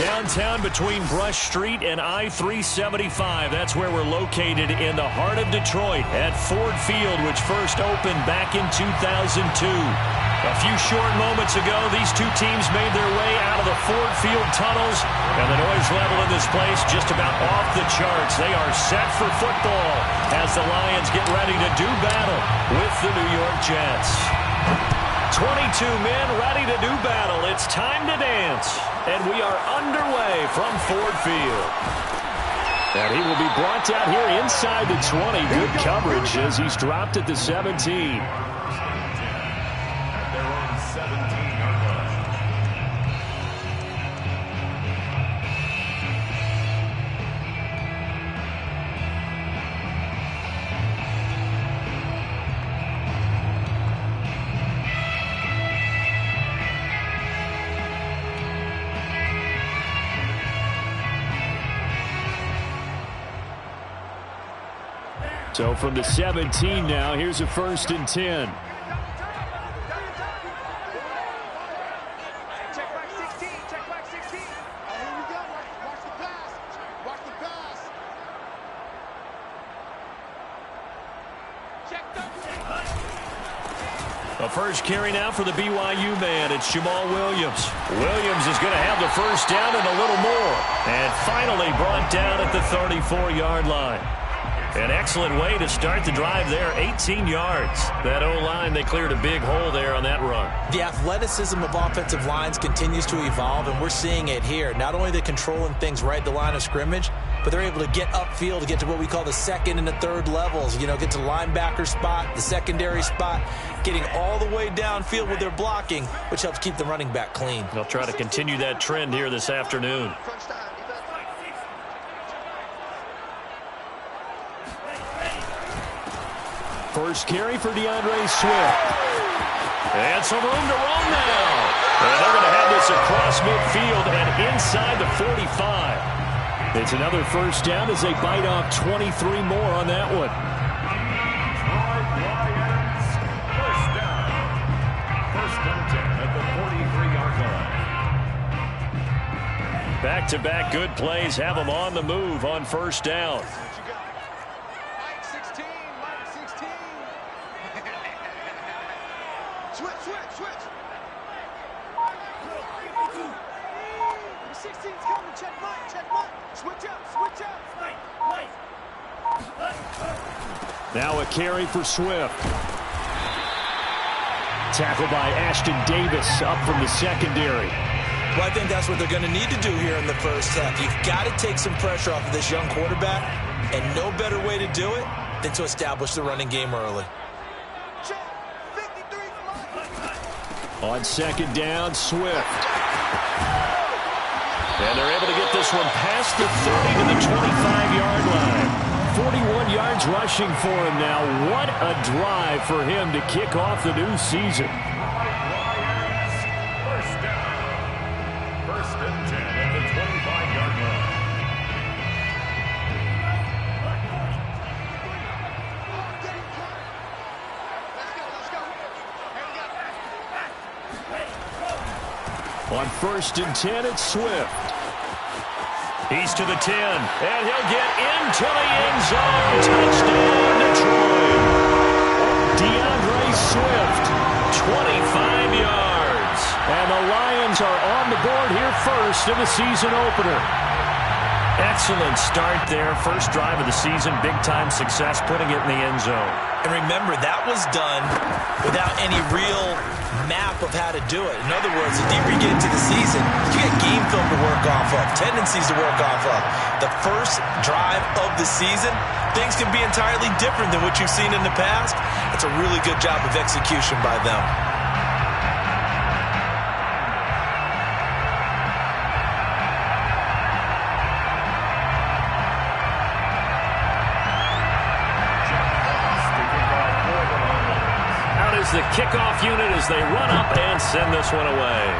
Downtown between Brush Street and I-375. That's where we're located in the heart of Detroit at Ford Field, which first opened back in 2002. A few short moments ago, these two teams made their way out of the Ford Field tunnels, and the noise level in this place just about off the charts. They are set for football as the Lions get ready to do battle with the New York Jets. 22 men ready to do battle. It's time to dance. And we are underway from Ford Field. And he will be brought down here inside the 20. Good coverage as he's dropped at the 17. So from the 17 now, here's a 1st and 10. Check back 16. Check back 16. Oh, here we go. Watch the pass. Watch the pass. Check the. A first carry now for the BYU man. It's Jamal Williams. Williams is going to have the first down and a little more. And finally brought down at the 34-yard line. An excellent way to start the drive there, 18 yards. That O-line, they cleared a big hole there on that run. The athleticism of offensive lines continues to evolve, and we're seeing it here. Not only are they controlling things right at the line of scrimmage, but they're able to get upfield to get to what we call the second and the third levels. You know, get to linebacker spot, the secondary spot, getting all the way downfield with their blocking, which helps keep the running back clean. They'll try to continue that trend here this afternoon. First carry for DeAndre Swift. And some room to run now. And they're going to have this across midfield and inside the 45. It's another first down as they bite off 23 more on that one. First down. First and 10 at the 43-yard line. Back-to-back good plays have them on the move on first down. Now a carry for Swift. Tackled by Ashton Davis up from the secondary. Well, I think that's what they're going to need to do here in the first half. You've got to take some pressure off of this young quarterback, and no better way to do it than to establish the running game early. On second down, Swift. And they're able to get this one past the 30 to the 25-yard line. 41 yards rushing for him now. What a drive for him to kick off the new season. First down. First and 10 at the 25-yard line. On first and 10, it's Swift. He's to the 10, and he'll get into the end zone. Touchdown, Detroit. DeAndre Swift, 25 yards. And the Lions are on the board here first in the season opener. Excellent start there. First drive of the season, big-time success, putting it in the end zone. And remember, that was done without any real map of how to do it. In other words, the deeper you get into the season, you get game film to work off of, tendencies to work off of. The first drive of the season, things can be entirely different than what you've seen in the past. It's a really good job of execution by them. The kickoff unit as they run up and send this one away.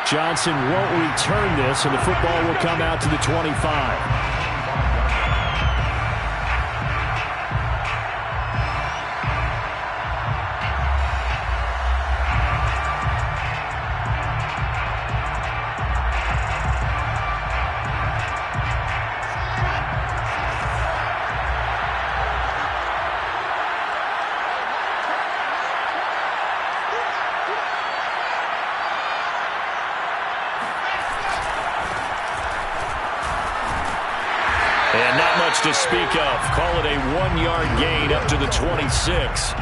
Johnson won't return this, and the football will come out to the 25. yards to speak of. Call it a 1-yard gain up to the 26.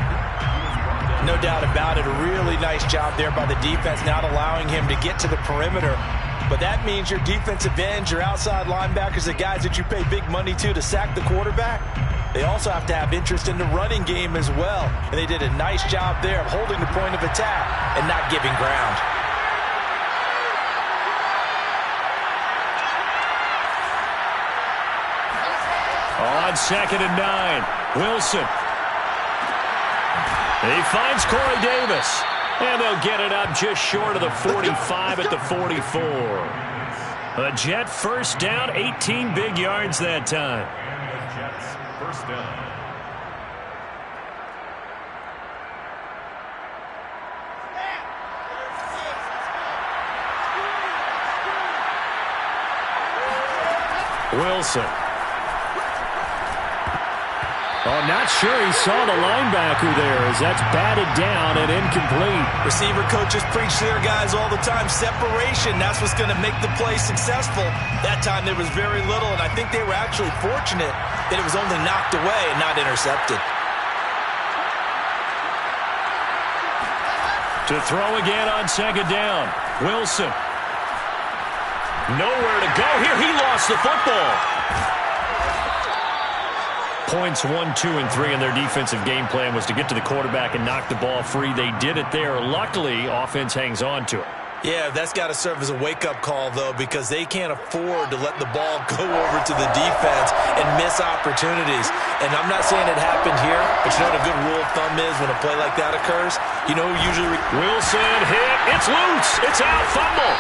No doubt about it. A really nice job there by the defense, not allowing him to get to the perimeter. But that means your defensive ends, your outside linebackers, the guys that you pay big money to sack the quarterback, they also have to have interest in the running game as well. And they did a nice job there of holding the point of attack and not giving ground. On 2nd and 9, Wilson. He finds Corey Davis. And they'll get it up just short of the 45 at the 44. A Jet first down, 18 big yards that time. And the Jets first down. Wilson. Oh, not sure he saw the linebacker there as that's batted down and incomplete. Receiver coaches preach to their guys all the time. Separation, that's what's going to make the play successful. That time there was very little, and I think they were actually fortunate that it was only knocked away and not intercepted. To throw again on 2nd down. Wilson. Nowhere to go here. He lost the football. Points 1, 2, and 3 in their defensive game plan was to get to the quarterback and knock the ball free. They did it there. Luckily, offense hangs on to it. Yeah, that's got to serve as a wake-up call, though, because they can't afford to let the ball go over to the defense and miss opportunities. And I'm not saying it happened here, but you know what a good rule of thumb is when a play like that occurs? You know who usually... Wilson hit. It's loose. It's out. Fumble.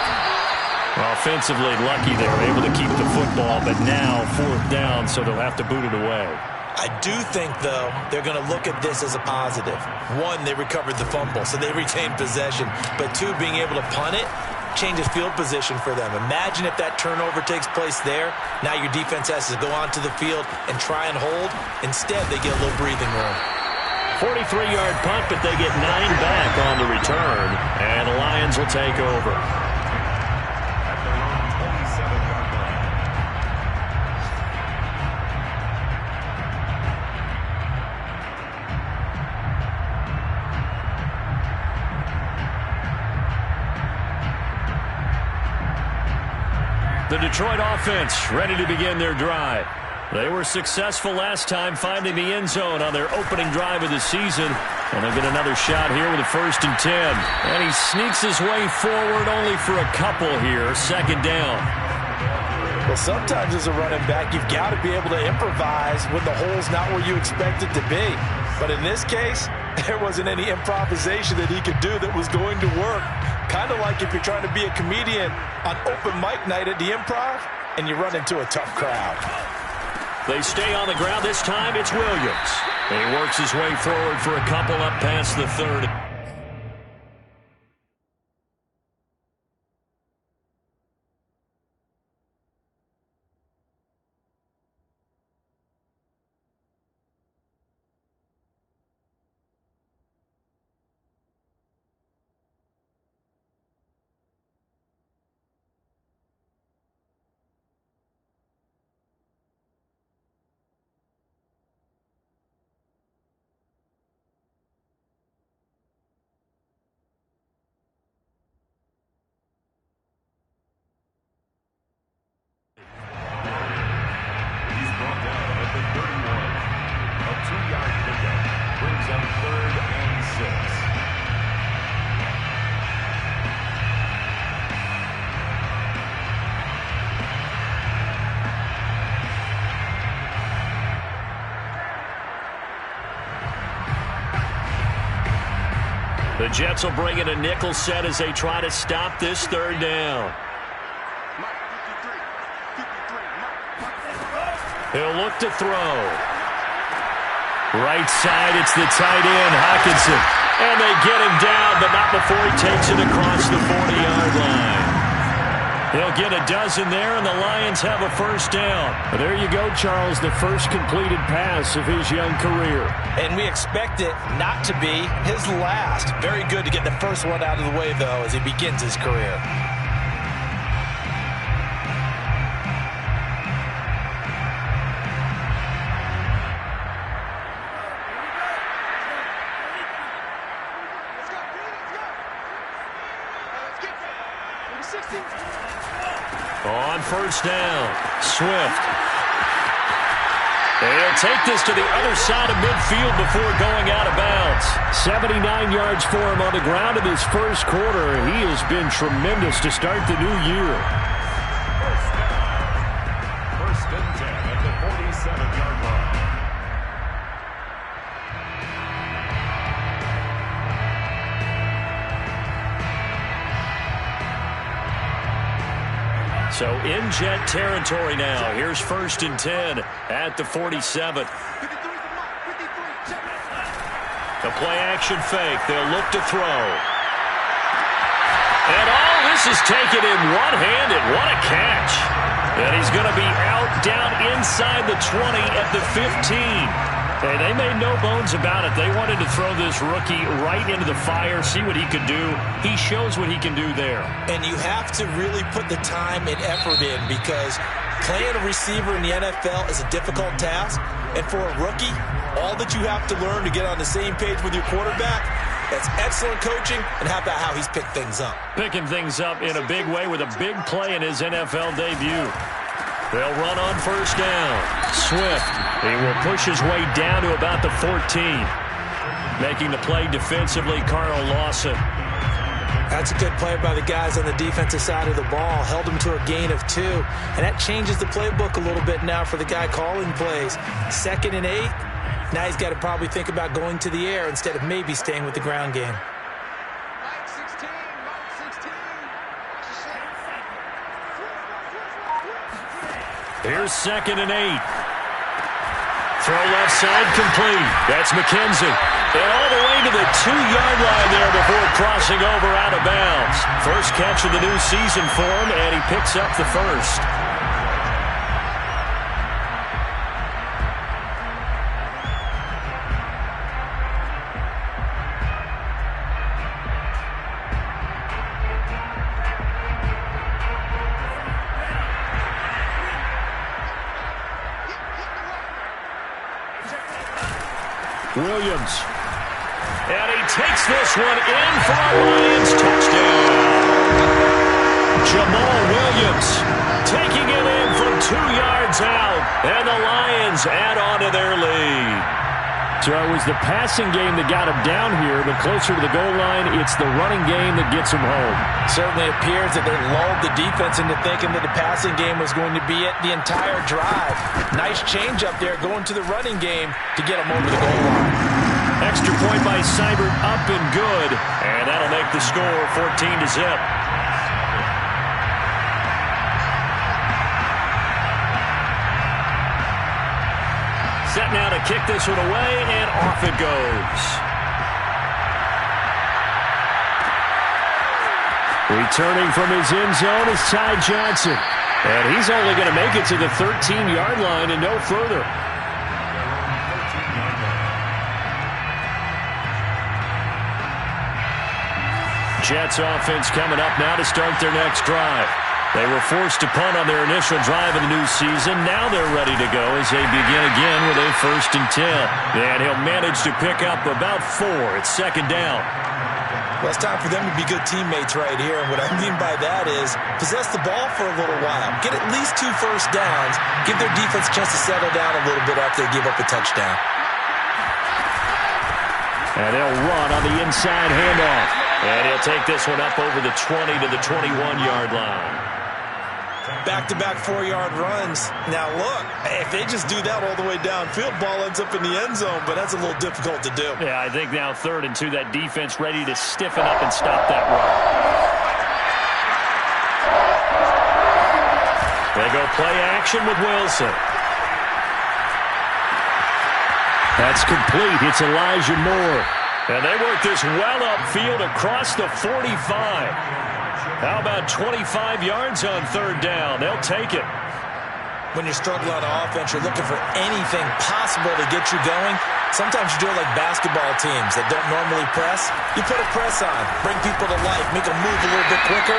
Offensively, lucky they were able to keep the football, but now 4th down, so they'll have to boot it away. I do think, though, they're going to look at this as a positive. 1, they recovered the fumble, so they retained possession. But 2, being able to punt it changes field position for them. Imagine if that turnover takes place there. Now your defense has to go onto the field and try and hold. Instead, they get a little breathing room. 43-yard punt, but they get 9 back on the return. And the Lions will take over. At their own 27-yard line. The Detroit offense ready to begin their drive. They were successful last time finding the end zone on their opening drive of the season. And they'll get another shot here with a 1st and 10. And he sneaks his way forward only for a couple here. 2nd down. Well, sometimes as a running back, you've got to be able to improvise when the hole's not where you expect it to be. But in this case, there wasn't any improvisation that he could do that was going to work. Kind of like if you're trying to be a comedian on open mic night at the Improv and you run into a tough crowd. They stay on the ground. This time it's Williams. He works his way forward for a couple up past the 30. The Jets will bring in a nickel set as they try to stop this 3rd down. He'll look to throw. Right side, it's the tight end, Hockenson. And they get him down, but not before he takes it across the 40-yard line. He'll get a dozen there, and the Lions have a 1st down. Well, there you go, Charles, the first completed pass of his young career. And we expect it not to be his last. Very good to get the first one out of the way, though, as he begins his career. 60. On first down, Swift. They'll take this to the other side of midfield before going out of bounds. 79 yards for him on the ground in this first quarter. He has been tremendous to start the new year. First and 10 at the 47-yard line. So in Jet territory now. Here's first and 10 at the 47. 53 check. The play action fake. They'll look to throw. And all this is taken in one-handed. What a catch. And he's going to be out down inside the 20 at the 15. Hey, they made no bones about it. They wanted to throw this rookie right into the fire, see what he could do. He shows what he can do there. And you have to really put the time and effort in because playing a receiver in the NFL is a difficult task. And for a rookie, all that you have to learn to get on the same page with your quarterback, that's excellent coaching. And how about how he's picked things up? Picking things up in a big way with a big play in his NFL debut. They'll run on first down. Swift, he will push his way down to about the 14. Making the play defensively, Carl Lawson. That's a good play by the guys on the defensive side of the ball. Held him to a gain of 2. And that changes the playbook a little bit now for the guy calling plays. 2nd and 8. Now he's got to probably think about going to the air instead of maybe staying with the ground game. Mike 16. Here's 2nd and 8. Throw left side complete. That's McKenzie. And all the way to the 2-yard line there before crossing over out of bounds. First catch of the new season for him, and he picks up the first. Williams. And he takes this one in for a Lions touchdown. Jamal Williams taking it in from 2 yards out. And the Lions add on to their lead. So it was the passing game that got him down here, but closer to the goal line, it's the running game that gets him home. Certainly appears that they lulled the defense into thinking that the passing game was going to be it the entire drive. Nice change up there going to the running game to get him over the goal line. Extra point by Seibert, up and good. And that'll make the score 14-0. Set now to kick this one away, and off it goes. Returning from his end zone is Ty Johnson. And he's only going to make it to the 13-yard line and no further. Jets offense coming up now to start their next drive. They were forced to punt on their initial drive of the new season. Now they're ready to go as they begin again with a 1st and 10. And he'll manage to pick up about 4. It's 2nd down. Well, it's time for them to be good teammates right here. And what I mean by that is possess the ball for a little while. Get at least 2 first downs. Give their defense a chance to settle down a little bit after they give up a touchdown. And they'll run on the inside handoff. And he'll take this one up over the 20 to the 21-yard line. Back-to-back 4-yard runs. Now, look, if they just do that all the way downfield, ball ends up in the end zone, but that's a little difficult to do. Yeah, I think now 3rd and 2, that defense ready to stiffen up and stop that run. They go play action with Wilson. That's complete. It's Elijah Moore. And they work this well upfield across the 45. How about 25 yards on 3rd down? They'll take it. When you're struggling on offense, you're looking for anything possible to get you going. Sometimes you do it like basketball teams that don't normally press. You put a press on, bring people to life, make them move a little bit quicker.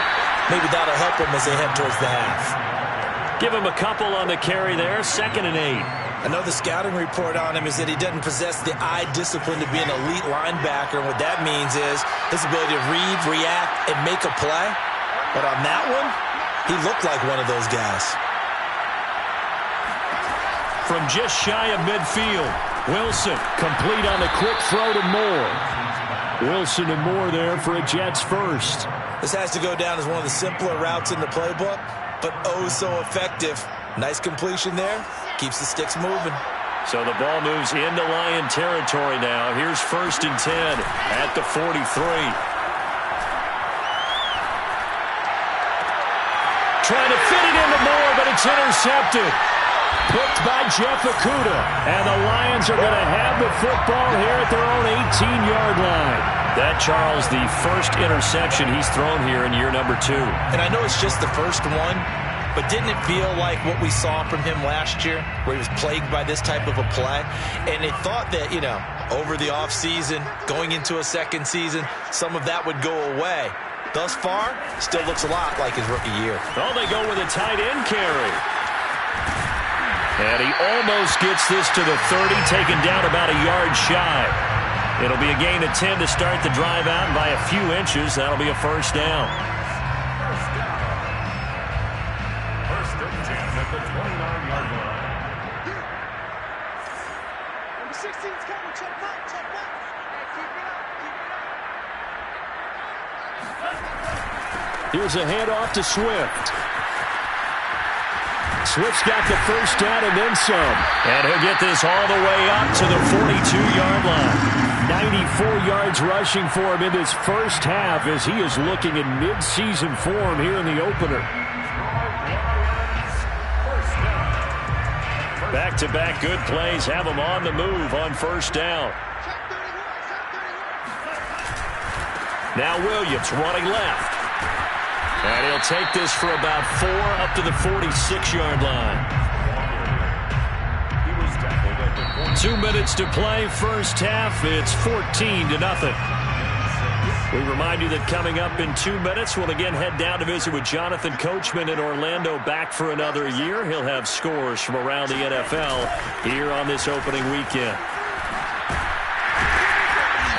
Maybe that'll help them as they head towards the half. Give him a couple on the carry there. 2nd and 8. Another scouting report on him is that he doesn't possess the eye discipline to be an elite linebacker. And what that means is his ability to read, react, and make a play. But on that one, he looked like one of those guys. From just shy of midfield, Wilson complete on the quick throw to Moore. Wilson and Moore there for a Jets first. This has to go down as one of the simpler routes in the playbook, but oh so effective. Nice completion there. Keeps the sticks moving. So the ball moves into Lion territory now. Here's 1st and 10 at the 43. Trying to fit it into Moore, but it's intercepted. Picked by Jeff Okudah. And the Lions are going to have the football here at their own 18-yard line. That, Charles, the first interception he's thrown here in year number 2. And I know it's just the first one, but didn't it feel like what we saw from him last year, where he was plagued by this type of a play? And they thought that, you know, over the offseason, going into a second season, some of that would go away. Thus far, still looks a lot like his rookie year. Oh, they go with a tight end carry. And he almost gets this to the 30, taken down about a yard shy. It'll be a gain of 10 to start the drive out, and by a few inches, that'll be a first down. First and 10 at the 29-yard line. Number 16's coming. Check back. Check back. Hey, keep it up. Keep it up. Here's a handoff to Swift. Swift's got the first down and then some. And he'll get this all the way up to the 42-yard line. 94 yards rushing for him in this first half as he is looking in mid-season form here in the opener. Back-to-back good plays have him on the move on first down. Now Williams running left. And he'll take this for about 4 up to the 46-yard line. 2 minutes to play, first half. It's 14-0. We remind you that coming up in 2 minutes, we'll again head down to visit with Jonathan Coachman in Orlando, back for another year. He'll have scores from around the NFL here on this opening weekend.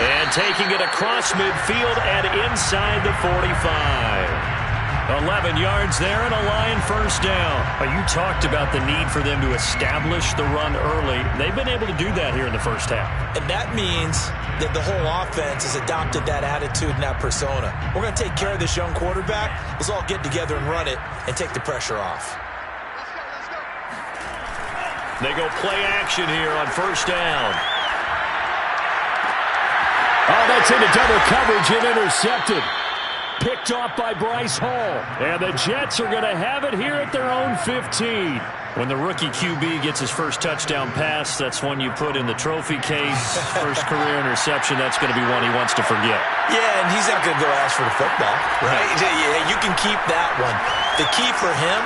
And taking it across midfield and inside the 45. 11 yards there and a Lion first down. You talked about the need for them to establish the run early. They've been able to do that here in the first half. And that means that the whole offense has adopted that attitude and that persona. We're going to take care of this young quarterback. Let's all get together and run it and take the pressure off. They go play action here on first down. Oh, that's into double coverage and intercepted. Picked off by Bryce Hall. And the Jets are going to have it here at their own 15. When the rookie QB gets his first touchdown pass, that's one you put in the trophy case. First career interception, that's going to be one he wants to forget. Yeah, and he's not going to go ask for the football, right? Yeah, you can keep that one. The key for him,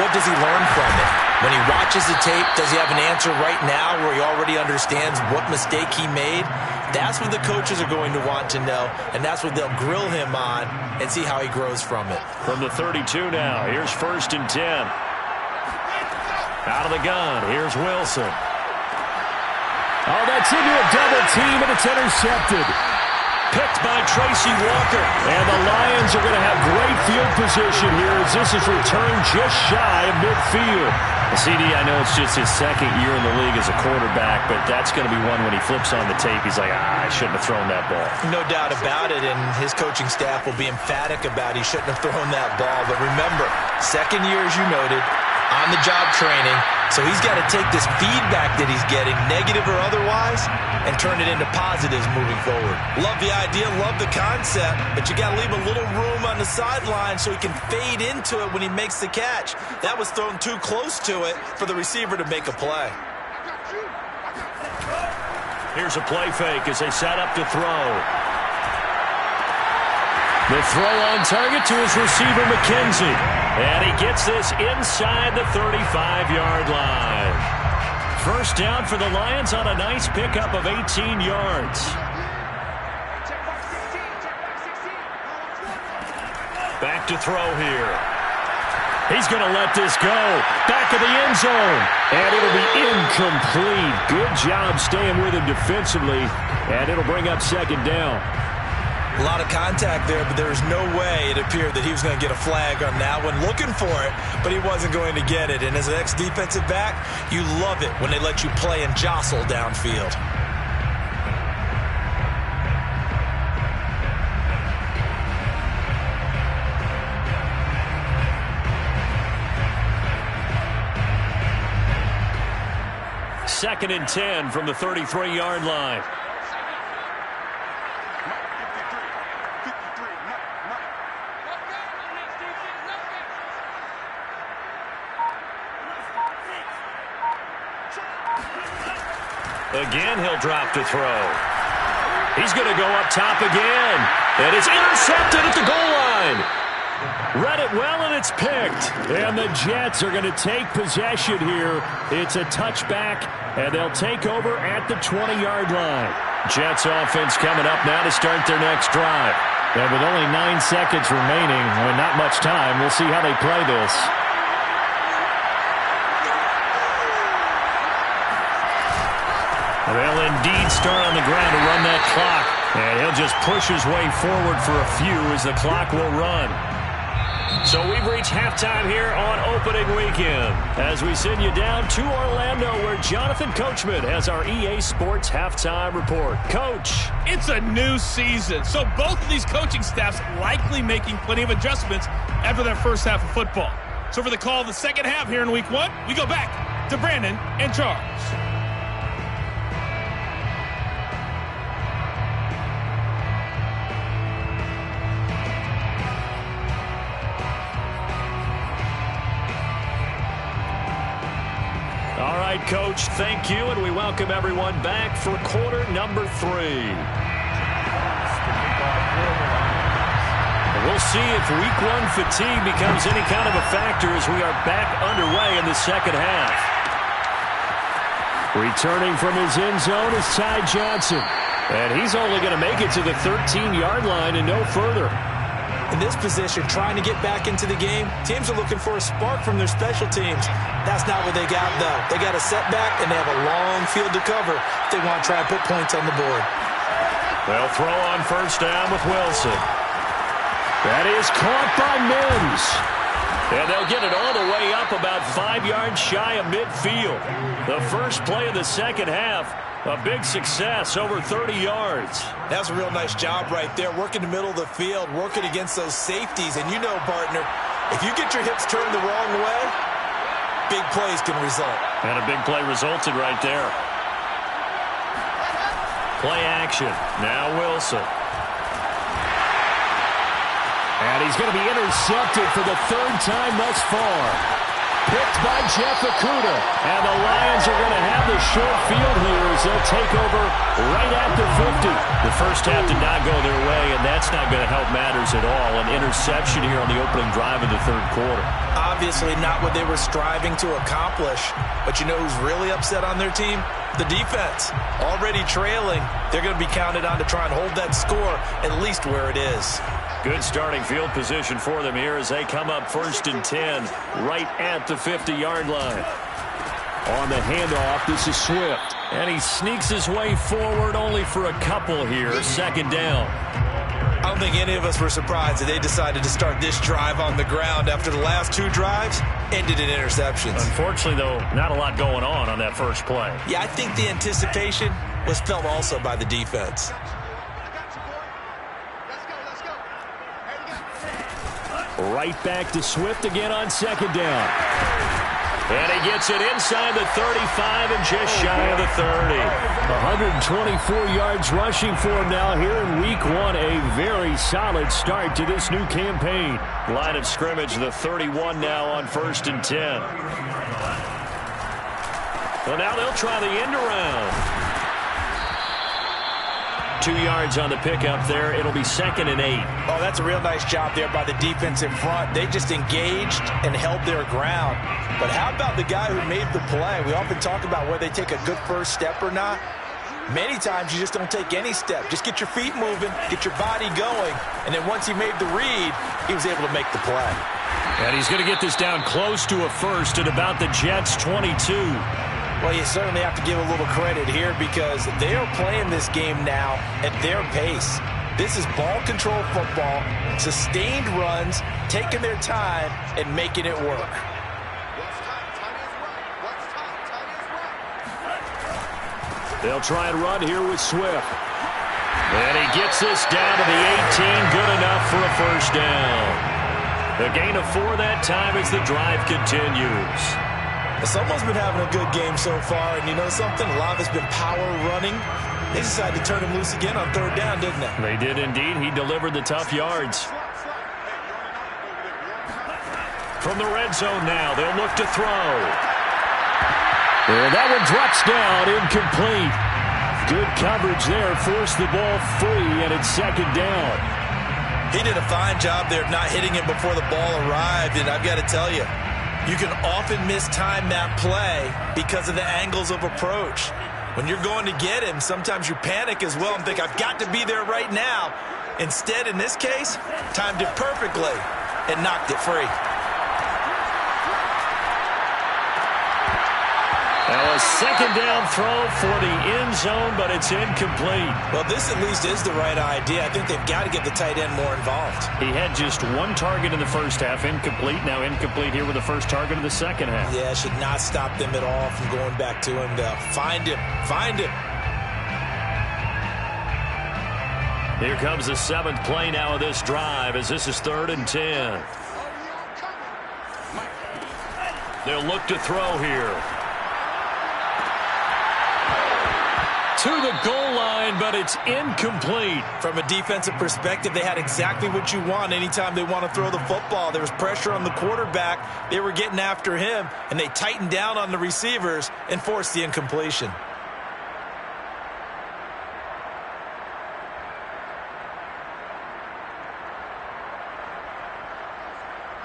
what does he learn from it? When he watches the tape, does he have an answer right now where he already understands what mistake he made? That's what the coaches are going to want to know, and that's what they'll grill him on and see how he grows from it. From the 32 now, here's 1st and 10. Out of the gun, here's Wilson. Oh, that's into a double team, and it's intercepted. Picked by Tracy Walker. And the Lions are going to have great field position here as this is returned just shy of midfield. CD, I know it's just his second year in the league as a quarterback, but that's going to be one when he flips on the tape, he's like, I shouldn't have thrown that ball. No doubt about it, and his coaching staff will be emphatic about he shouldn't have thrown that ball. But remember, second year, as you noted, on-the-job training, so he's got to take this feedback that he's getting, negative or otherwise, and turn it into positives moving forward. Love the idea, love the concept, but you got to leave a little room on the sideline so he can fade into it when he makes the catch. That was thrown too close to it for the receiver to make a play. Here's a play fake as they set up to throw. The throw on target to his receiver, McKenzie. And he gets this inside the 35-yard line. First down for the Lions on a nice pickup of 18 yards. Back to throw here. He's going to let this go. Back of the end zone. And it'll be incomplete. Good job staying with him defensively. And it'll bring up second down. A lot of contact there, but there was no way it appeared that he was going to get a flag on that one. Looking for it, but he wasn't going to get it. And as an ex-defensive back, you love it when they let you play and jostle downfield. Second and 10 from the 33-yard line. Again, he'll drop to throw. He's going to go up top again. And it's intercepted at the goal line. Read it well, and it's picked. And the Jets are going to take possession here. It's a touchback, and they'll take over at the 20-yard line. Jets offense coming up now to start their next drive. And with only 9 seconds remaining, and not much time, we'll see how they play this. They'll indeed start on the ground to run that clock. And he'll just push his way forward for a few as the clock will run. So we've reached halftime here on opening weekend as we send you down to Orlando where Jonathan Coachman has our EA Sports halftime report. Coach. It's a new season, so both of these coaching staffs likely making plenty of adjustments after their first half of football. So for the call of the second half here in week one, we go back to Brandon and Charles. All right, Coach, thank you, and we welcome everyone back for quarter number 3. And we'll see if week 1 fatigue becomes any kind of a factor as we are back underway in the second half. Returning from his end zone is Ty Johnson, and he's only going to make it to the 13-yard line and no further. In this position, trying to get back into the game, teams are looking for a spark from their special teams. That's not what they got, though. They got a setback, and they have a long field to cover if they want to try and put points on the board. They'll throw on first down with Wilson. That is caught by Mims. And they'll get it all the way up about 5 yards shy of midfield. The first play of the second half, a big success, over 30 yards. That's a real nice job right there, working the middle of the field, working against those safeties. And you know, partner, if you get your hips turned the wrong way, big plays can result. And a big play resulted right there. Play action. Now Wilson. And he's going to be intercepted for the 3rd time thus far. Picked by Jeff Okudah. And the Lions are going to have the short field here as they'll take over right at the 50. The first half did not go their way, and that's not going to help matters at all. An interception here on the opening drive of the 3rd quarter. Obviously not what they were striving to accomplish. But you know who's really upset on their team? The defense. Already trailing. They're going to be counted on to try and hold that score at least where it is. Good starting field position for them here as they come up 1st and 10 right at the 50-yard line. On the handoff, this is Swift. And he sneaks his way forward only for a couple here. 2nd down. I don't think any of us were surprised that they decided to start this drive on the ground after the last 2 drives ended in interceptions. Unfortunately, though, not a lot going on that first play. Yeah, I think the anticipation was felt also by the defense. Right back to Swift again on 2nd down. And he gets it inside the 35 and just shy of the 30. 124 yards rushing for him now here in week 1. A very solid start to this new campaign. Line of scrimmage, the 31 now on 1st and 10. Well, now they'll try the end around. 2 yards on the pickup there. It'll be 2nd and 8. Oh, that's a real nice job there by the defense in front. They just engaged and held their ground. But how about the guy who made the play? We often talk about whether they take a good first step or not. Many times you just don't take any step. Just get your feet moving, get your body going, and then once he made the read, he was able to make the play. And he's going to get this down close to a first at about the Jets' 22. Well, you certainly have to give a little credit here because they are playing this game now at their pace. This is ball control football, sustained runs, taking their time, and making it work. They'll try and run here with Swift. And he gets this down to the 18, good enough for a first down. A gain of 4 that time as the drive continues. Someone's been having a good game so far, and you know something? A lot of it's been power running. They decided to turn him loose again on 3rd down, didn't they? They did indeed. He delivered the tough yards. From the red zone now, they'll look to throw. And that one drops down, incomplete. Good coverage there, forced the ball free, and it's 2nd down. He did a fine job there of not hitting him before the ball arrived, and I've got to tell you, you can often mistime that play because of the angles of approach. When you're going to get him, sometimes you panic as well and think, I've got to be there right now. Instead, in this case, timed it perfectly and knocked it free. Now a 2nd down throw for the end zone, but it's incomplete. Well, this at least is the right idea. I think they've got to get the tight end more involved. He had just 1 target in the first half, incomplete. Now incomplete here with the first target of the second half. Yeah, should not stop them at all from going back to him to find him. Find him. Here comes the 7th play now of this drive as this is 3rd and 10. They'll look to throw here. To the goal line, but it's incomplete. From a defensive perspective, they had exactly what you want anytime they want to throw the football. There was pressure on the quarterback. They were getting after him, and they tightened down on the receivers and forced the incompletion.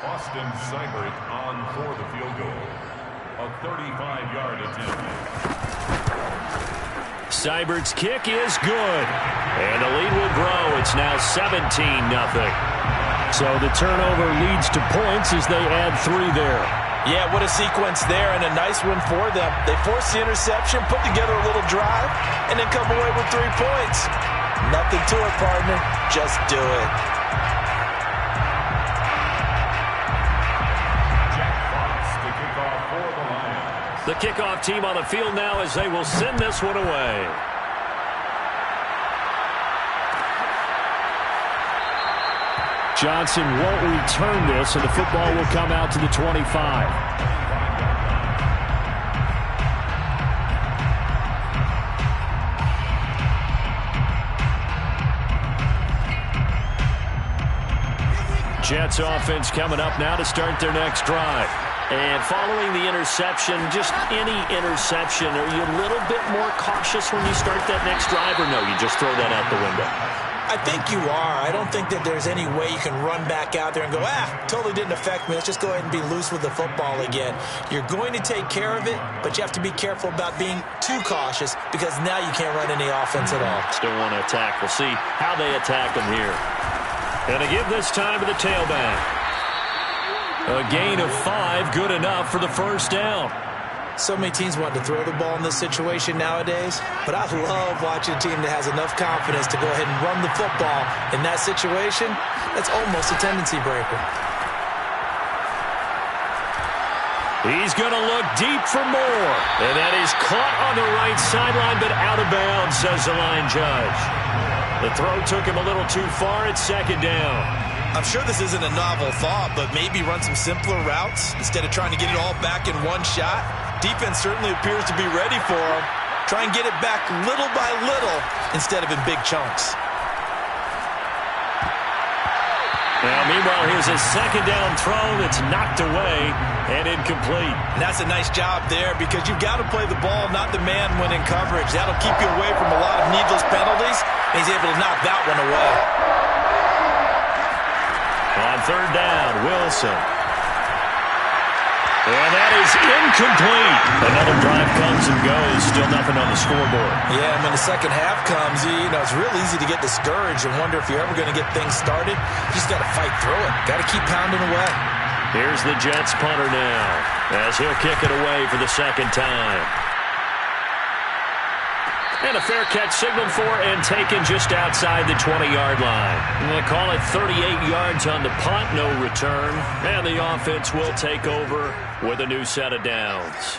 Austin Seibert on for the field goal. A 35-yard attempt. Seibert's kick is good. And the lead will grow. It's now 17-0. So the turnover leads to points as they add 3 there. Yeah, what a sequence there, and a nice one for them. They forced the interception, put together a little drive, and then come away with 3 points. Nothing to it, partner. Just do it. The kickoff team on the field now as they will send this one away. Johnson won't return this, and the football will come out to the 25. Jets offense coming up now to start their next drive. And following the interception, just any interception, are you a little bit more cautious when you start that next drive, or no, you just throw that out the window? I think you are. I don't think that there's any way you can run back out there and go, totally didn't affect me. Let's just go ahead and be loose with the football again. You're going to take care of it, but you have to be careful about being too cautious because now you can't run any offense at all. Still want to attack. We'll see how they attack them here. And to give this time to the tailback. A gain of 5, good enough for the first down. So many teams want to throw the ball in this situation nowadays, but I love watching a team that has enough confidence to go ahead and run the football. In that situation, that's almost a tendency breaker. He's going to look deep for more. And that is caught on the right sideline, but out of bounds, says the line judge. The throw took him a little too far. It's 2nd down. I'm sure this isn't a novel thought, but maybe run some simpler routes instead of trying to get it all back in one shot. Defense certainly appears to be ready for him. Try and get it back little by little instead of in big chunks. Now, meanwhile, here's a 2nd down throw that's knocked away and incomplete. And that's a nice job there because you've got to play the ball, not the man when in coverage. That'll keep you away from a lot of needless penalties, and he's able to knock that one away. On 3rd down, Wilson. And that is incomplete. Another drive comes and goes. Still nothing on the scoreboard. Yeah, and when the second half comes, you know, it's real easy to get discouraged and wonder if you're ever going to get things started. You just got to fight through it. Got to keep pounding away. Here's the Jets punter now as he'll kick it away for the 2nd time. And a fair catch signaled for and taken just outside the 20-yard line. And they call it 38 yards on the punt, no return. And the offense will take over with a new set of downs.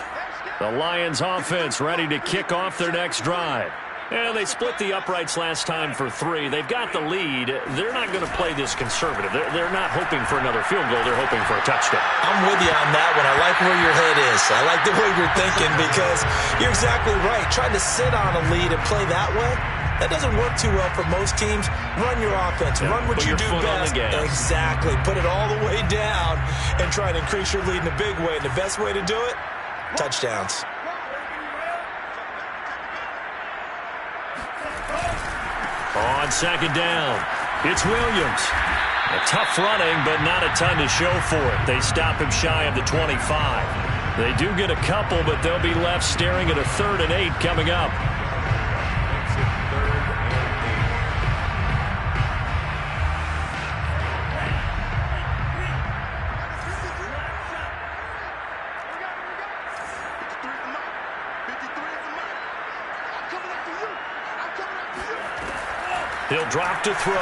The Lions offense ready to kick off their next drive. And they split the uprights last time for 3. They've got the lead. They're not going to play this conservative. They're not hoping for another field goal. They're hoping for a touchdown. I'm with you on that one. I like where your head is. I like the way you're thinking because you're exactly right. Trying to sit on a lead and play that way, that doesn't work too well for most teams. Run your offense. Run what you do best. Exactly. Put it all the way down and try to increase your lead in a big way. And the best way to do it, touchdowns. On second down, it's Williams. A tough running, but not a ton to show for it. They stop him shy of the 25. They do get a couple, but they'll be left staring at a 3rd and 8 coming up. He'll drop to throw.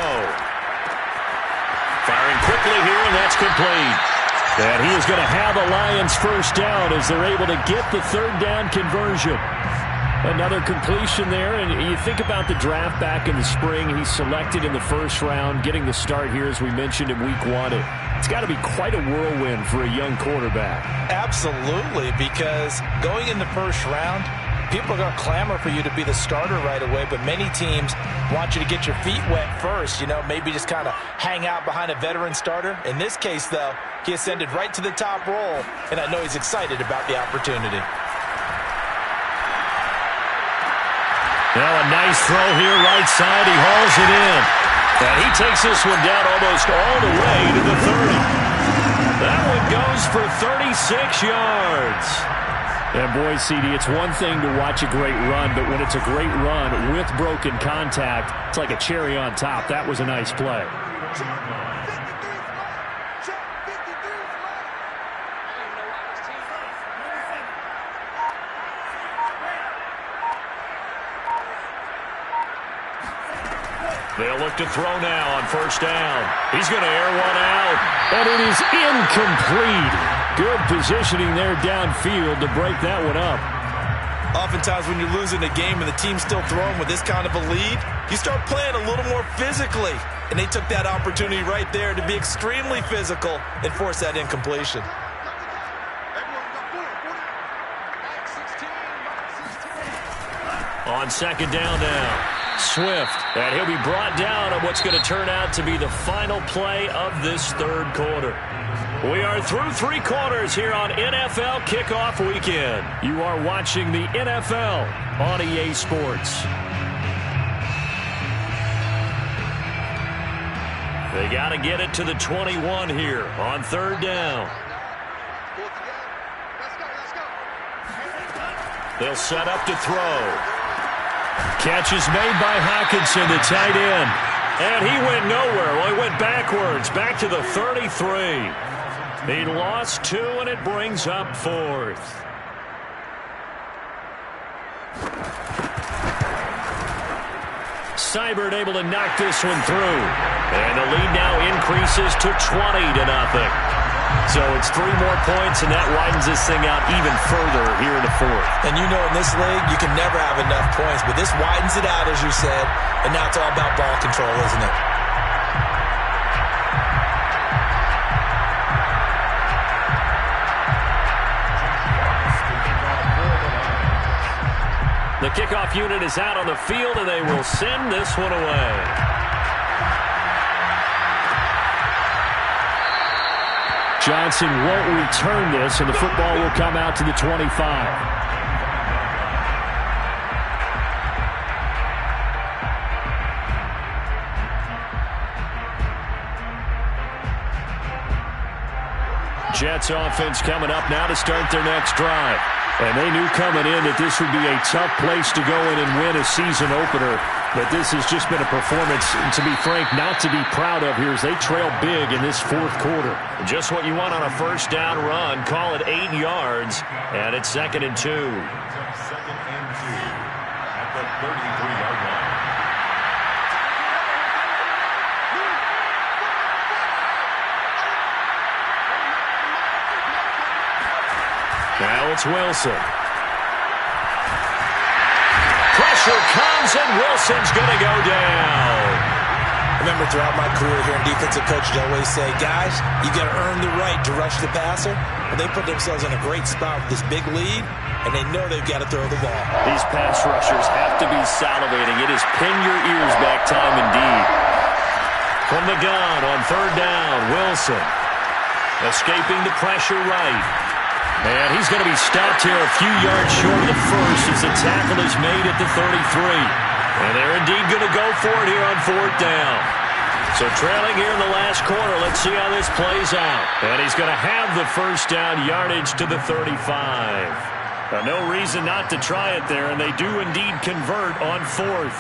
Firing quickly here, and that's complete. And he is going to have a Lions first down as they're able to get the 3rd down conversion. Another completion there, and you think about the draft back in the spring. He's selected in the 1st round, getting the start here, as we mentioned, in week 1. It's got to be quite a whirlwind for a young quarterback. Absolutely, because going in the 1st round, people are going to clamor for you to be the starter right away, but many teams want you to get your feet wet first, maybe just kind of hang out behind a veteran starter. In this case, though, he ascended right to the top role, and I know he's excited about the opportunity. Now a nice throw here, right side. He hauls it in. And he takes this one down almost all the way to the 30. That one goes for 36 yards. And boy, CD, it's one thing to watch a great run, but when it's a great run with broken contact, it's like a cherry on top. That was a nice play. They'll look to throw now on 1st down. He's going to air one out, and it is incomplete. Good positioning there downfield to break that one up. Oftentimes when you're losing a game and the team's still throwing with this kind of a lead, you start playing a little more physically. And they took that opportunity right there to be extremely physical and force that incompletion. On second down now, Swift, and he'll be brought down on what's going to turn out to be the final play of this 3rd quarter. We are through 3 quarters here on NFL Kickoff Weekend. You are watching the NFL on EA Sports. They got to get it to the 21 here on 3rd down. They'll set up to throw. Catch is made by Hockenson, the tight end. And he went nowhere. Well, he went backwards, back to the 33. He lost 2, and it brings up 4th. Seibert able to knock this one through. And the lead now increases to 20-0. So it's 3 more points, and that widens this thing out even further here in the 4th. And in this league, you can never have enough points, but this widens it out, as you said, and now it's all about ball control, isn't it? The kickoff unit is out on the field, and they will send this one away. Johnson won't return this, and the football will come out to the 25. Jets offense coming up now to start their next drive. And they knew coming in that this would be a tough place to go in and win a season opener. But this has just been a performance, to be frank, not to be proud of here as they trail big in this 4th quarter. Just what you want on a 1st down run. Call it 8 yards, and it's 2nd and 2. Second and 2 at the 33-yard line. Now it's Wilson. Pressure comes, and Wilson's going to go down. Remember, throughout my career here in defensive coaching, I always say, guys, you got to earn the right to rush the passer. And they put themselves in a great spot with this big lead, and they know they've got to throw the ball. These pass rushers have to be salivating. It is pin your ears back time indeed. From the gun on third down, Wilson escaping the pressure right. And he's going to be stopped here a few yards short of the first as the tackle is made at the 33. And they're indeed going to go for it here on fourth down. So trailing here in the last quarter, let's see how this plays out. And he's going to have the first down yardage to the 35. Now, no reason not to try it there, and they do indeed convert on fourth.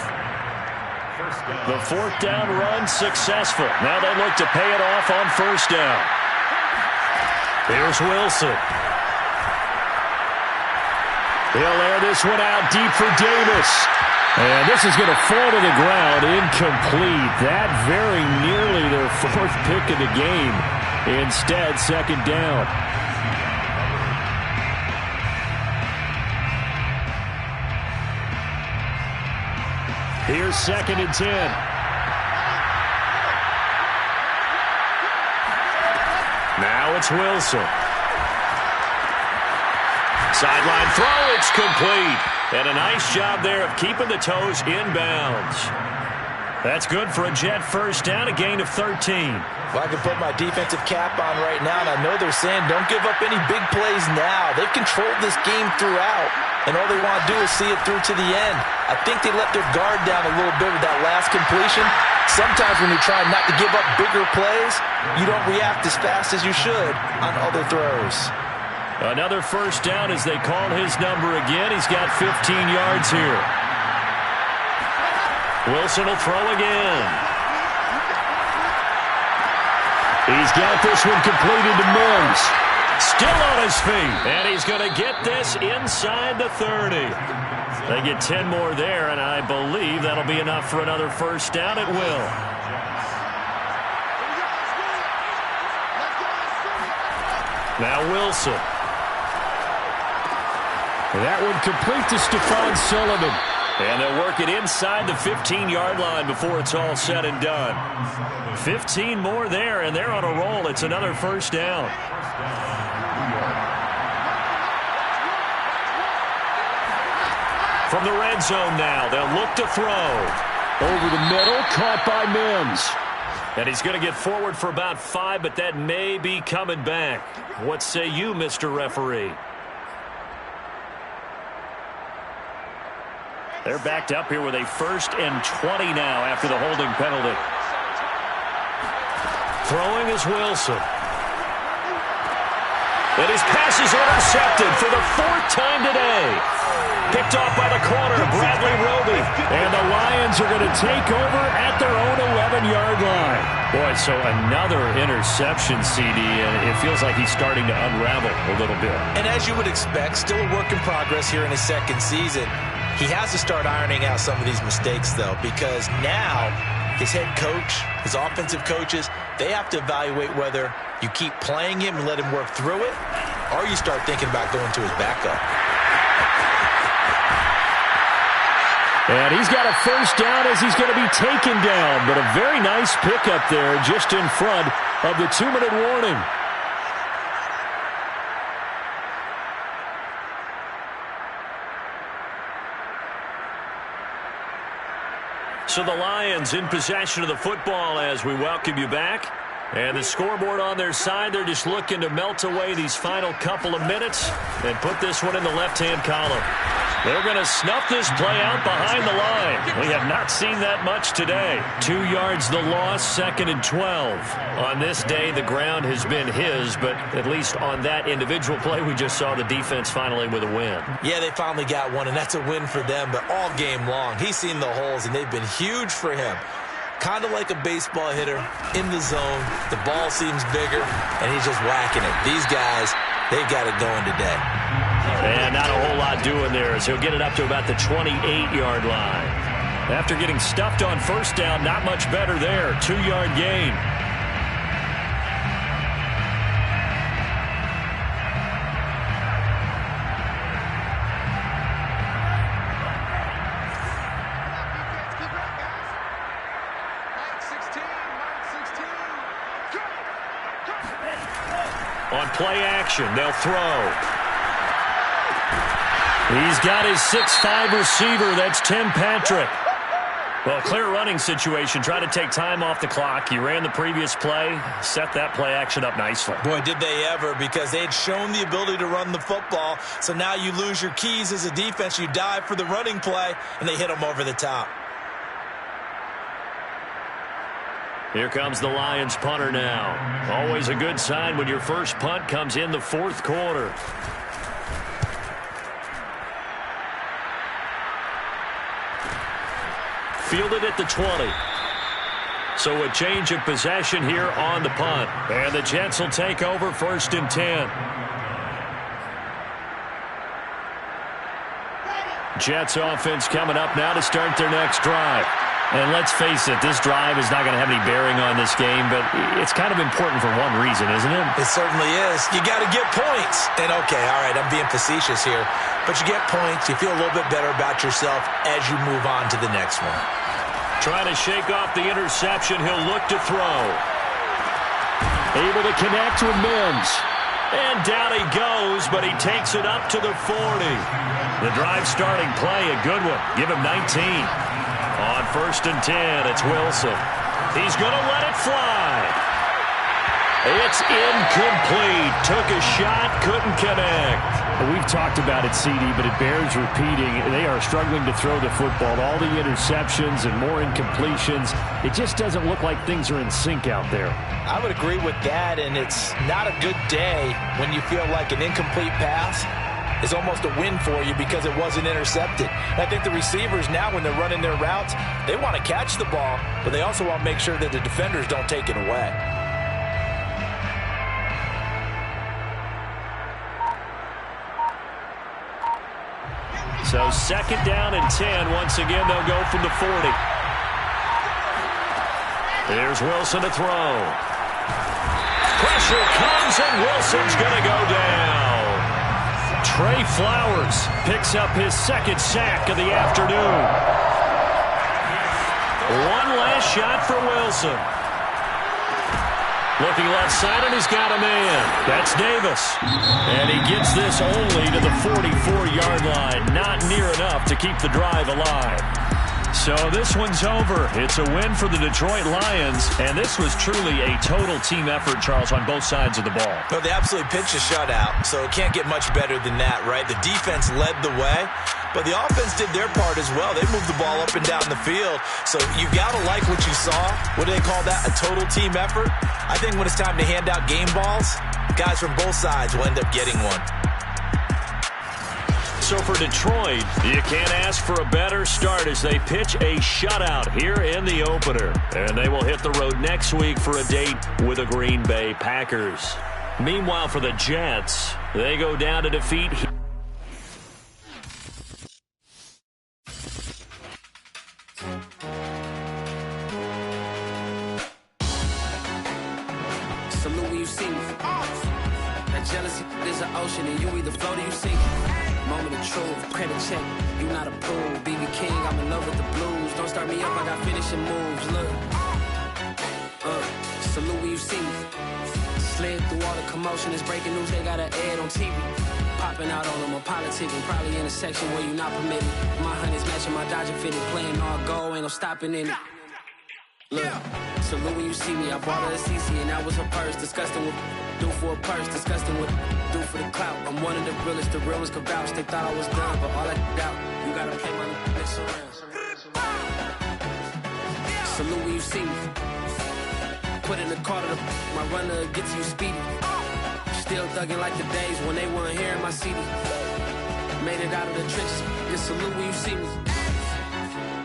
The fourth down run successful. Now they look to pay it off on first down. Here's Wilson. He'll air this one out deep for Davis. And this is going to fall to the ground incomplete. That very nearly their fourth pick of the game. Instead, second down. Here's 2nd and 10. Now it's Wilson. Sideline throw, it's complete. And a nice job there of keeping the toes inbounds. That's good for a Jet first down, a gain of 13. Well, I can put my defensive cap on right now, and I know they're saying don't give up any big plays now. They've controlled this game throughout, and all they want to do is see it through to the end. I think they let their guard down a little bit with that last completion. Sometimes when you're trying not to give up bigger plays, you don't react as fast as you should on other throws. Another first down as they call his number again. He's got 15 yards here. Wilson will throw again. He's got this one completed to Mims. Still on his feet. And he's going to get this inside the 30. They get 10 more there, and I believe that'll be enough for another first down at will. Now Wilson. That one complete to Stephon Sullivan. And they'll work it inside the 15-yard line before it's all said and done. 15 more there, and they're on a roll. It's another first down. From the red zone now, they'll look to throw. Over the middle, caught by Mims. And he's going to get forward for about 5, but that may be coming back. What say you, Mr. Referee? They're backed up here with a 1st and 20 now after the holding penalty. Throwing is Wilson. And his pass is intercepted for the 4th time today. Picked off by the corner, Bradley Roby. And the Lions are going to take over at their own 11-yard line. Boy, so another interception, CD, and it feels like he's starting to unravel a little bit. And as you would expect, still a work in progress here in his 2nd season. He has to start ironing out some of these mistakes, though, because now his head coach, his offensive coaches, they have to evaluate whether you keep playing him and let him work through it, or you start thinking about going to his backup. And he's got a first down as he's going to be taken down, but a very nice pickup there just in front of the 2-minute warning. So the Lions in possession of the football as we welcome you back. And the scoreboard on their side, they're just looking to melt away these final couple of minutes and put this one in the left-hand column. They're going to snuff this play out behind the line. We have not seen that much today. 2 yards the loss, 2nd and 12. On this day, the ground has been his, but at least on that individual play, we just saw the defense finally with a win. Yeah, they finally got one, and that's a win for them, but all game long, he's seen the holes, and they've been huge for him. Kind of like a baseball hitter in the zone. The ball seems bigger, and he's just whacking it. These guys, they've got it going today. And not a whole lot doing there as he'll get it up to about the 28-yard line. After getting stuffed on first down, not much better there. 2-yard gain. On play action, they'll throw. He's got his 6'5 receiver. That's Tim Patrick. Well, clear running situation. Try to take time off the clock. He ran the previous play, set that play action up nicely. Boy, did they ever, because they had shown the ability to run the football. So now you lose your keys as a defense. You dive for the running play, and they hit them over the top. Here comes the Lions punter now. Always a good sign when your first punt comes in the fourth quarter. Fielded at the 20. So a change of possession here on the punt. And the Jets will take over 1st and 10. Jets offense coming up now to start their next drive. And let's face it, this drive is not going to have any bearing on this game, but it's kind of important for one reason, isn't it? It certainly is. You got to get points. And okay, all right, I'm being facetious here, but you get points, you feel a little bit better about yourself as you move on to the next one. Trying to shake off the interception, he'll look to throw. Able to connect with Mims. And down he goes, but he takes it up to the 40. The drive starting play, a good one. Give him 19. On 1st and 10, it's Wilson. He's going to let it fly. It's incomplete. Took a shot, couldn't connect. We've talked about it, CD, but it bears repeating. They are struggling to throw the football. All the interceptions and more incompletions. It just doesn't look like things are in sync out there. I would agree with that, and it's not a good day when you feel like an incomplete pass is almost a win for you because it wasn't intercepted. And I think the receivers now, when they're running their routes, they want to catch the ball, but they also want to make sure that the defenders don't take it away. So 2nd down and 10. Once again, they'll go from the 40. There's Wilson to throw. Pressure comes, and Wilson's going to go down. Trey Flowers picks up his 2nd sack of the afternoon. One last shot for Wilson. Looking left side, and he's got a man. That's Davis. And he gets this only to the 44-yard line. Not near enough to keep the drive alive. So this one's over. It's a win for the Detroit Lions, and this was truly a total team effort, Charles, on both sides of the ball. Well, they absolutely pitched a shutout, so it can't get much better than that, right? The defense led the way, but the offense did their part as well. They moved the ball up and down the field, so you got to like what you saw. What do they call that? A total team effort? I think when it's time to hand out game balls, guys from both sides will end up getting one. So for Detroit, you can't ask for a better start as they pitch a shutout here in the opener. And they will hit the road next week for a date with the Green Bay Packers. Meanwhile, for the Jets, they go down to defeat. Salute when you see me. That jealousy is an ocean, and you either float or you sink. Moment of truth, credit check, you not approved. BB King, I'm in love with the blues. Don't start me up, I got finishing moves. Look, salute when you see me. Slid through all the commotion, it's breaking news, they got an ad on TV. Popping out on them, I'm politicking, probably in a section where you not permitted. My honey's matching my Dodger fitted, playing all goal, ain't no stopping in it. Look, salute when you see me, I bought her a CC and that was her purse, disgusting with do for a purse, disgusting with do for the clout. I'm one of the realest, the real ones could vouch. They thought I was done, but all I doubt, you gotta play my next around. Salute when you see me. Put in the car to my runner gets you speedy. Still thugging like the days when they weren't here in my CD. Made it out of the trenches. Just salute when you see me.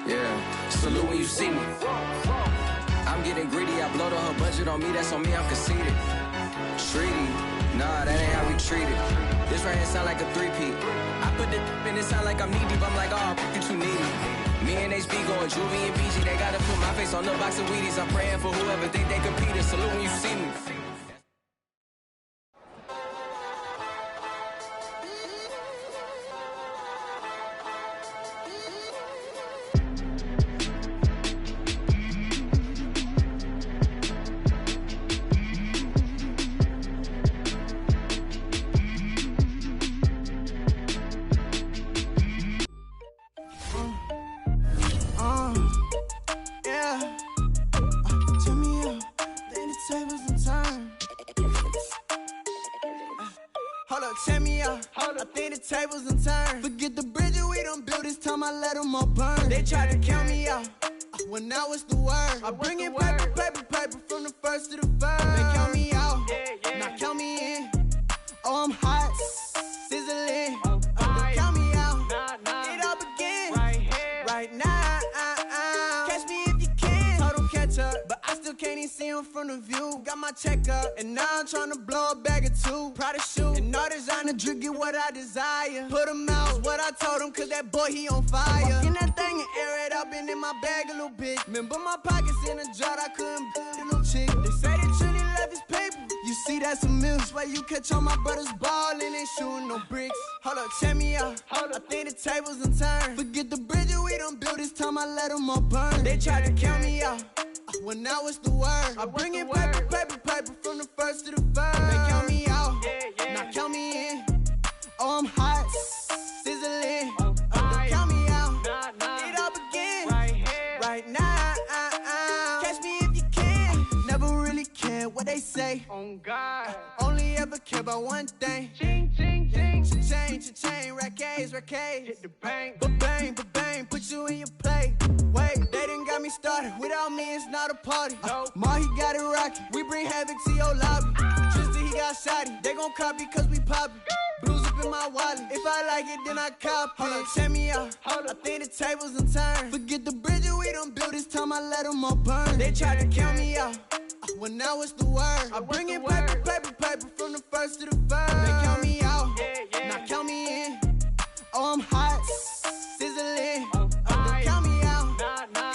Yeah, salute when you see me. I'm getting greedy, I blow to her budget on me, that's on me, I'm conceited. Treaty, Nah, that ain't how we treat it. This right here sound like a three-peat. I put the in it sound like I'm knee-deep. I'm like, oh, you too needy. Me and HB going Juvie and BG. They gotta put my face on the box of Wheaties. I'm praying for whoever think they competing. Salute when you see me. Tables and turns. Forget the bridges we done built. This time I let them all burn. They tried to count me out. Well, now it's the word. I bring in paper, paper, paper from the first to the third. They count me out. Now count me in. Oh, I'm hot. Sizzling. Don't count me out. It all begin. Right here. Right now. Catch me if you can. Total catch up. But I still can't even see him from the view. Got my check up. And now I'm trying to blow a bag or two. Proud of shoe. And all designer drip, get what I desire. Put him out, is what I told him, cause that boy, he on fire. Walk in that thing and air it up, and in my bag a little bit. Remember my pockets in a jar, I couldn't build a little chick. They say that Trinity left his paper. You see, that's a milk. Why you catch all my brothers ballin', ain't shooting no bricks. Hold up, check me out. I think the tables and turn. Forget the bridges we done built, this time I let them all burn. They tried to count me out. Well, now it's the word. I bring in paper, paper, paper from the first to the third. They count me out. Now count me in. Oh, I'm hot, sizzling. Don't count me out. It all begin. Right here. Right now. Catch me if you can. Never really care what they say. On God. Only ever care about one thing. Ching, ching, ching. Cha-ching, rack A's. Hit the bank. Ba-bang, ba-bang. Put you in your plate. Wait, they done got me started. Without me, it's not a party. Ma, he got it rockin'. We bring havoc to your lobby. Tristan, he got shotty. They gon' copy cause we poppin'. Blues up in my wallet. If I like it, then I cop it. Hold up, check me out. I think the tables and turn. Forget the bridges we done built. This time I let them all burn. They tried to count me out. Well, now it's the word. I bring in paper, paper, paper from the first to the third. They count me out. Now count me in. Oh, I'm hot. Sizzling. Don't count me out.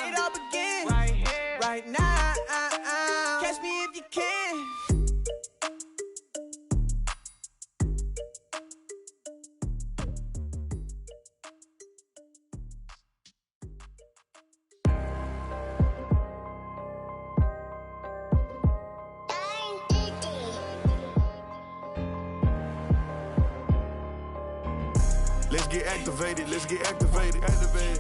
It all begin. Right here. Right now. Catch me if you can. Let's get activated, let's get activated.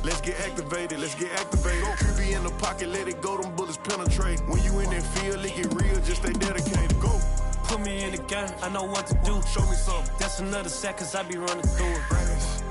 Let's get activated, let's get activated. Go QB in the pocket, let it go, them bullets penetrate. When you in that field, it get real, just stay dedicated. Go. Put me in the game, I know what to do. Show me something. That's another set, cause I be running through it.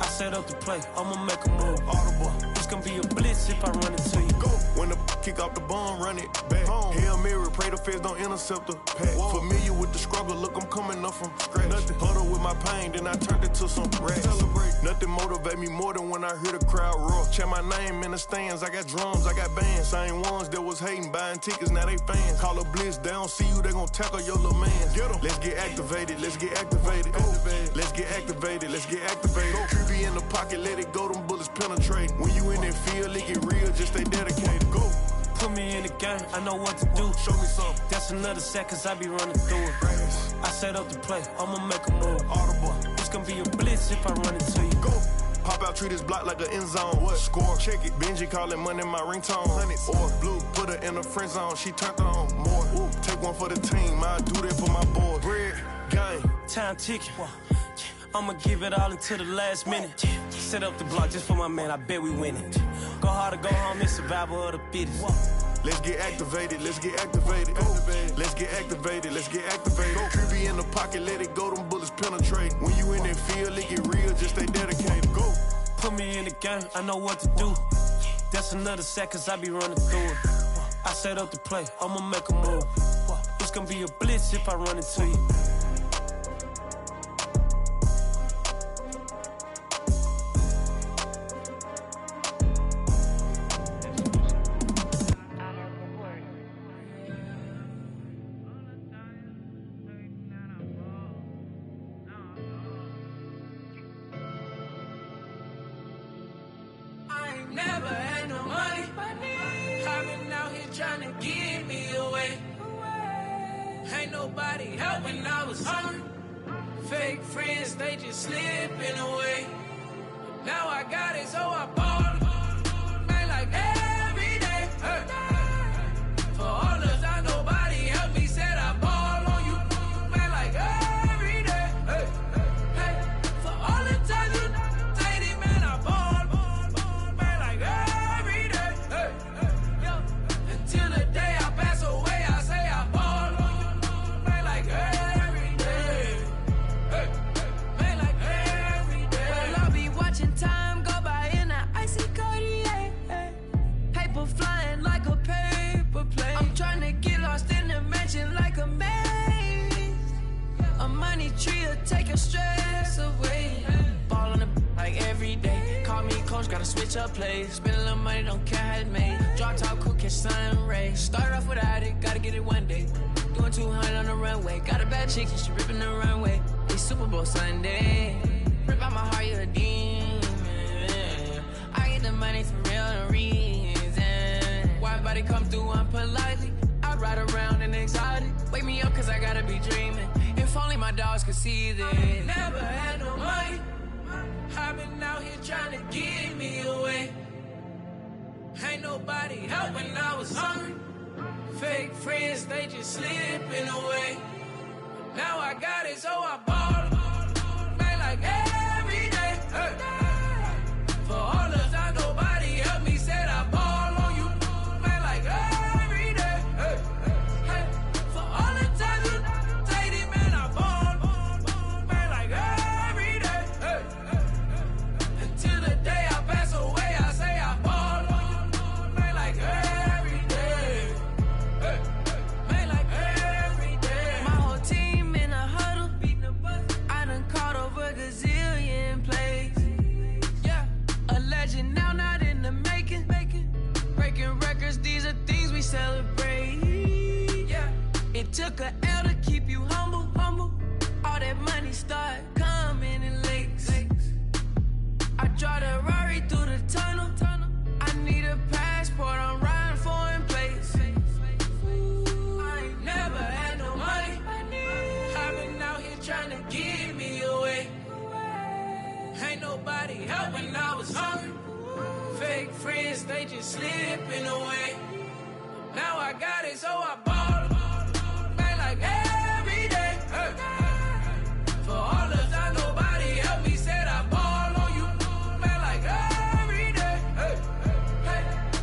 I set up the play, I'ma make a move. Audible. It's gonna be a blitz if I run into you. Go. When the kick off the bomb, run it back. Home. Hail Mary, pray the feds don't intercept the pass. Familiar with the struggle, look, I'm coming up from scratch. Nothing. Huddle with my pain, then I turned it to some rats. Celebrate. Nothing motivate me more than when I hear the crowd roar. Check my name in the stands, I got drums, I got bands. Same ones that was hating, buying tickets, now they fans. Call a blitz, they don't see you, they gon' tackle your little man. Get 'em. Let's get activated, let's get activated. Go. Let's get activated, let's get activated. Go. QB in the pocket, let it go, them bullets penetrate. When you in that field, it get real, just stay dedicated. Go. Put me in the game, I know what to do. Show me something. That's another set, cause I be running through it. I set up the play, I'ma make a move. Audible. It's gonna be a blitz if I run into you. Go. Pop out, treat this block like an end zone. What? Score, check it. Benji calling money my ringtone. Hundreds. Or blue, put her in the friend zone. She turned on more. Ooh. Take one for the team, I do that for my boy. Bread, game. Time ticking. I'ma give it all until the last minute. Set up the block just for my man, I bet we win it. Go hard or go home, it's survival of the fittest. Let's get activated, let's get activated. Go. Let's get activated, let's get activated. Go. QB in the pocket, let it go, them bullets penetrate. When you in that field, it get real, just stay dedicated. Go. Put me in the game, I know what to do. That's another set, cause I be running through it. I set up the play, I'ma make a move. It's gonna be a blitz if I run into you. nobody help when I was hungry. Fake friends, they just slipping away. Now I got it, so I ball. Man, like every day. For all the time nobody helped me, said I ball on you. Man, like every day. For all the times you dated, man, I ball. Man, like every day. Until the day I pass away, I say I ball on you. Man, like every day. Man, like every day. Well, I'll be watching time go by in that icy Cartier. Paper flying like a paper plane. I'm trying to get lost in the mansion like a maze. A money tree will take your stress away. Ball on the like every day. Call me coach, gotta switch up plays. Spend a little money, don't care how it's made. Drop top, cool, catch sun rays. Start off without it, gotta get it one day. Doing 200 on the runway. Got a bad chick, she ripping the runway. It's Super Bowl Sunday. Rip out my heart, you a demon. I get the money for real, no reason. Why everybody come through unpolitely? I ride around in exotic. Wake me up cause I gotta be dreaming. If only my dogs could see this. Never had no money. I've been out here trying to get me away. Ain't nobody help when I was hungry. Fake friends, they just slipping away. Now I got it, so I ball. Man, like every day. For all the time nobody helped me, said I ball on you. Man, like every day. For all the times you dated, man, I ball. Man, like every day. Until the day I pass away, I say I ball on you. Man, like every day. Man, like every day. My whole team in a huddle. I done caught over gazillion plays. Yeah, a legend now, not in the making. Breaking records, these are things we celebrate. Yeah, it took a L to keep you humble. All that money start coming in lakes. I drive the Rari through the tunnel. I need a passport, I'm riding foreign plates. I ain't never had no money. I've been out here trying to get me away. Ain't nobody help when I was hungry. Fake friends, they just slipping away. Now I got it, so I ball. Man, like every day. For all the time nobody helped me, said I ball on you. Man, like every day.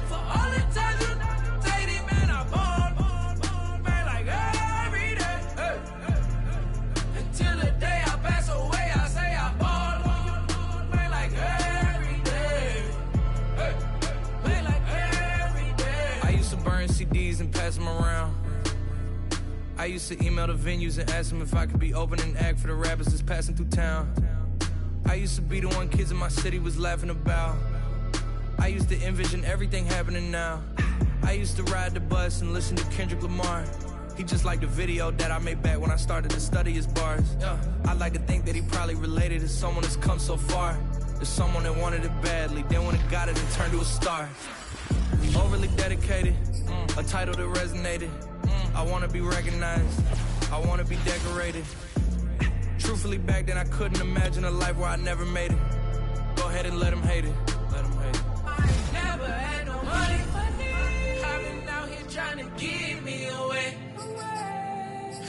For all the times you dated, man, I ball. Man, like every day. Until the day I pass away, I say I ball on you. Man, like every day. Man, like every day. I used to burn CDs and pass them around. I used to email the venues and ask them if I could be opening act for the rappers that's passing through town. I used to be the one kids in my city was laughing about. I used to envision everything happening now. I used to ride the bus and listen to Kendrick Lamar. He just like the video that I made back when I started to study his bars. I like to think that he probably related to someone that's come so far. To someone that wanted it badly, then when it got it, it turned to a star. Overly dedicated, a title that resonated. I wanna be recognized, I wanna be decorated. Truthfully, back then I couldn't imagine a life where I never made it. Go ahead and let them hate it. Let them hate it. I ain't never had no money. I've been out here trying to get me away.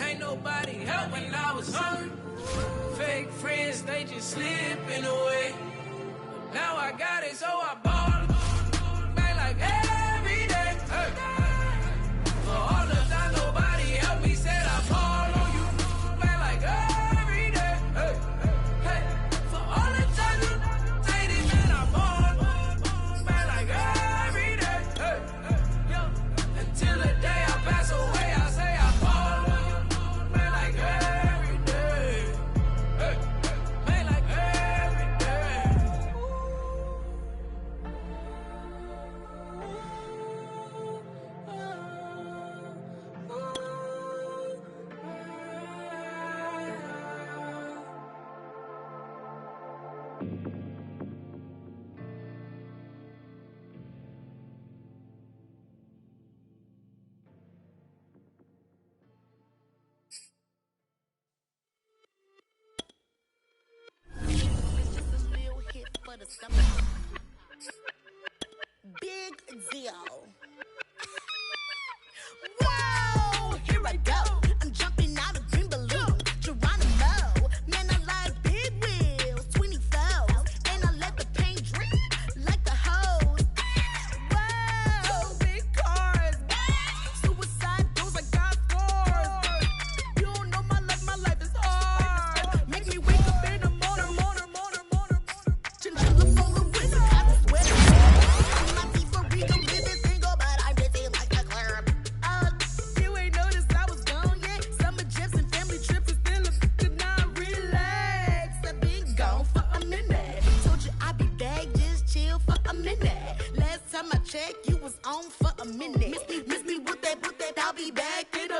Ain't nobody help when I was hungry. Fake friends, they just slipping away. Now I got it, so I ball. Man, like every day. For all the time nobody helped me, said I ball on you. Man, like every day. For all the time you dated, man, I ball. Man, like every day. Until the day I pass away, I say I ball on you. Man, like every day. Man, like every day.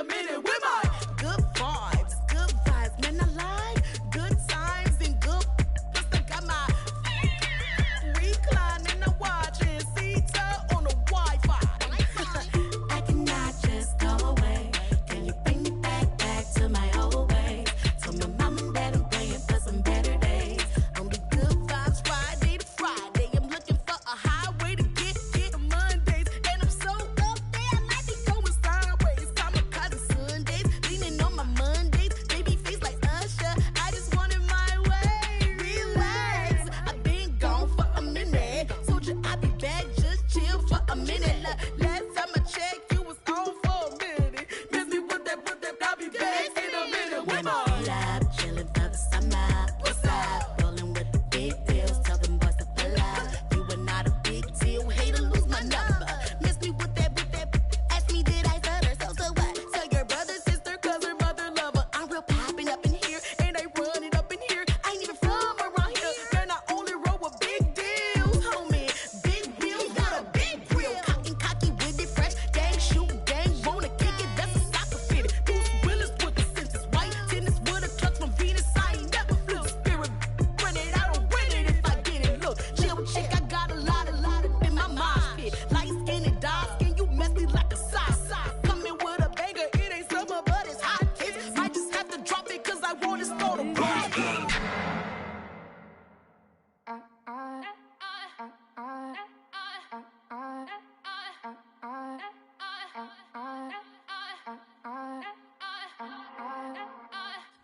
a minute with my good vibes, man, I like good times and good. Plus I got my recline and I watch and see on the Wi-Fi. I cannot just go away. Can you bring me back to my old ways? Tell my mom and dad I'm praying for some better days. On the good vibes Friday to Friday. I'm looking for a highway to get Mondays. And I'm so up there, I might be going sideways. Kamikaze Sundays, leaning on my Mondays. Baby face like Usher, I just want it my way. Relax, I've been gone for a minute. Told you I'd be back, just chill for a minute. Last time I checked, you was on for a minute. Miss me with that, I'll be back in a minute. With my love, chilling for the summer. What's up? Rolling with the big deals. Tell them boys to pull up. You are not a big deal. Hate to lose my number. Miss me with that. Ask me, did I stutter? So what? Tell your brother, sister, cousin, mother, lover. I'm real popping up in here, and I run it up in here. I ain't even from around here. Man, I only roll with big deals, homie. Big wheels, got a big wheel. Cocky with it, fresh. Gang shoot, gang wanna kick it. That's a soccer fitted. Bruce Willis with the senses. White tennis with a clutch from Venus. I ain't never flew spirit. Run it, I don't win it if I get it. Look, chill chick, I got a lot in my mind pit. Light skin and dark skin, you messy like a sock. Coming with a banger, it ain't summer, but it's hot. Hits. Might just have to drop it, cause I want to start a block.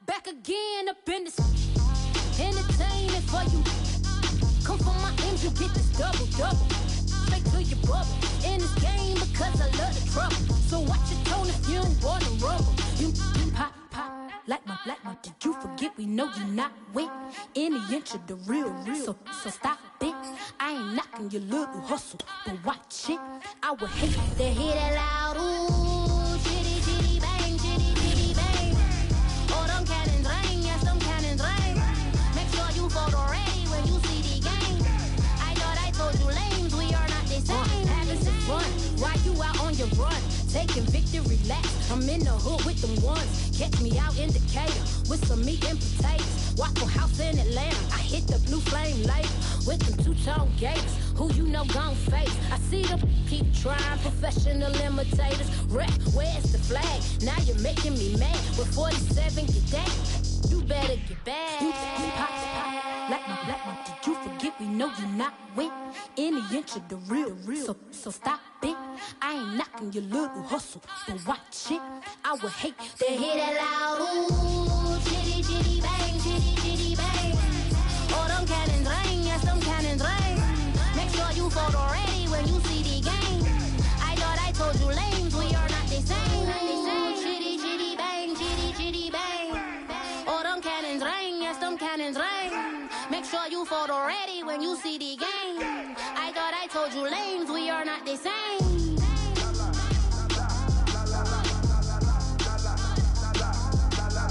Back again up in this entertainment for you. Come for my ends, you get this double. Straight to your bubble. In this game because I love the trouble. So watch your tone if you don't wanna rumble. You pop like my Did you forget we know you not with any inch of the real. So stop it. I ain't knocking your little hustle, but watch it. I would hate to hear that loud ooh, chitty bang, chitty bang. Oh, them cannons ring, yes, them cannons ring. Make sure you photo ready when you see the game. I thought I told you lames, we are not the same. Having some fun, while you out on your run. Taking victory laps, I'm in the hood with them ones. Catch me out in Decatur with some meat and potatoes. Waffle House in Atlanta, I hit the blue flame later with them two-tone gators. Who you know gon' face? I see them keep trying, professional imitators. Rep, where's the flag? Now you're making me mad. With 47, get that. You better get back. You pop, like my Did you forget we know you not with any inch of the real. So stop it. I ain't knocking your little hustle, but watch it. I would hate to hear that loud ooh, chitty bang, chitty bang. Oh, them cannons ring, yes, them cannons ring. Make sure you photo ready when you see the game. I thought I told you lames, we are not the same. Chitty bang, chitty bang. Oh, them cannons ring, yes, them cannons ring. Make sure you photo ready when you see the game. I thought I told you lames, we are not the same.